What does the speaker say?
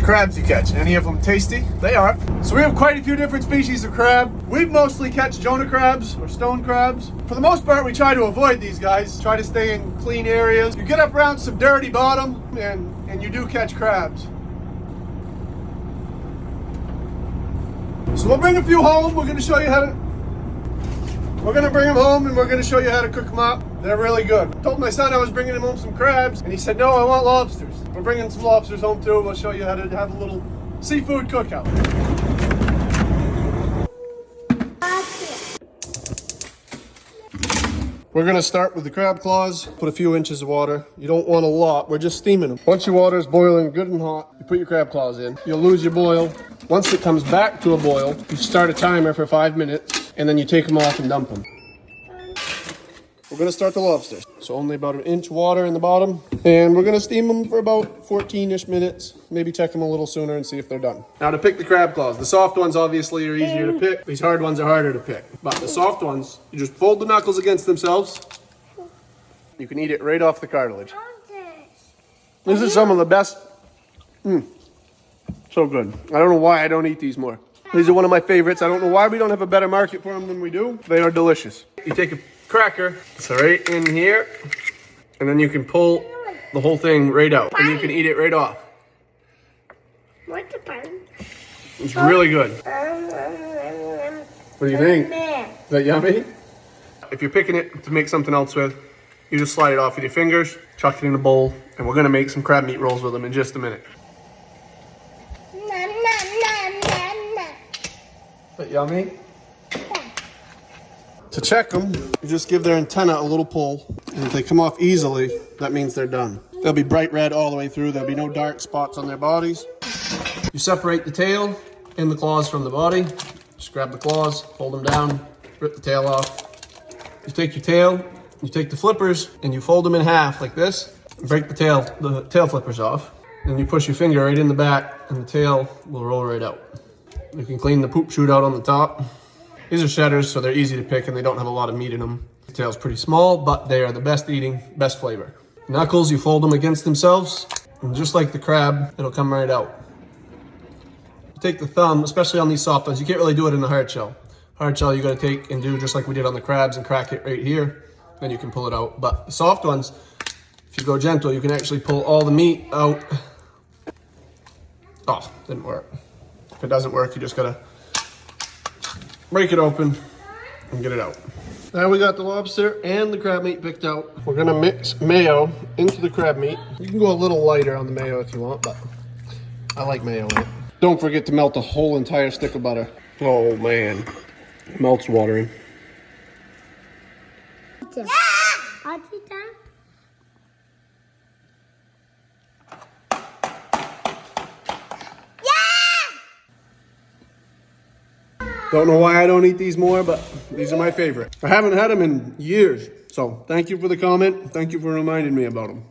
crabs you catch. Any of them tasty? They are. So we have quite a few different species of crab. We mostly catch Jonah crabs or stone crabs. For the most part, we try to avoid these guys. Try to stay in clean areas. You get up around some dirty bottom and you do catch crabs. So we'll bring a few home. We're going to show you how to... We're going to bring them home and we're going to show you how to cook them up. They're really good. I told my son I was bringing him home some crabs and he said, no, I want lobsters. We're bringing some lobsters home too. We'll show you how to have a little seafood cookout. We're going to start with the crab claws. Put a few inches of water. You don't want a lot. We're just steaming them. Once your water is boiling good and hot, you put your crab claws in. You'll lose your boil. Once it comes back to a boil, you start a timer for 5 minutes and then you take them off and dump them. We're going to start the lobsters. So only about 1 inch water in the bottom. And we're going to steam them for about 14-ish minutes. Maybe check them a little sooner and see if they're done. Now to pick the crab claws. The soft ones obviously are easier to pick. These hard ones are harder to pick. But the soft ones, you just fold the knuckles against themselves. You can eat it right off the cartilage. This is some of the best. So good. I don't know why I don't eat these more. These are one of my favorites. I don't know why we don't have a better market for them than we do. They are delicious. You take a cracker, so right in here, and then you can pull the whole thing right out, and you can eat it right off. It's really good. What do you think? Is that yummy? If you're picking it to make something else with, you just slide it off with your fingers, chuck it in a bowl, and we're gonna make some crab meat rolls with them in just a minute. Is that yummy? To check them, you just give their antenna a little pull, and if they come off easily, that means they're done. They'll be bright red all the way through. There'll be no dark spots on their bodies. You separate the tail and the claws from the body. Just grab the claws, fold them down, rip the tail off. You take your tail, you take the flippers, and you fold them in half like this, and break the tail flippers off. Then you push your finger right in the back, and the tail will roll right out. You can clean the poop chute out on the top. These are shedders, so they're easy to pick and they don't have a lot of meat in them. The tail's pretty small, but they are the best eating, best flavor. Knuckles, you fold them against themselves, and just like the crab, it'll come right out. You take the thumb, especially on these soft ones, you can't really do it in the hard shell. Hard shell you gotta take and do just like we did on the crabs and crack it right here, then you can pull it out. But the soft ones, if you go gentle, you can actually pull all the meat out. Oh, didn't work. If it doesn't work, you just gotta break it open and get it out. Now we got the lobster and the crab meat picked out. We're gonna mix mayo into the crab meat. You can go a little lighter on the mayo if you want, but I like mayo in it. Don't forget to melt the whole entire stick of butter. Oh man, mouth's watering. Yeah! Don't know why I don't eat these more, but these are my favorite. I haven't had them in years. So thank you for the comment. Thank you for reminding me about them.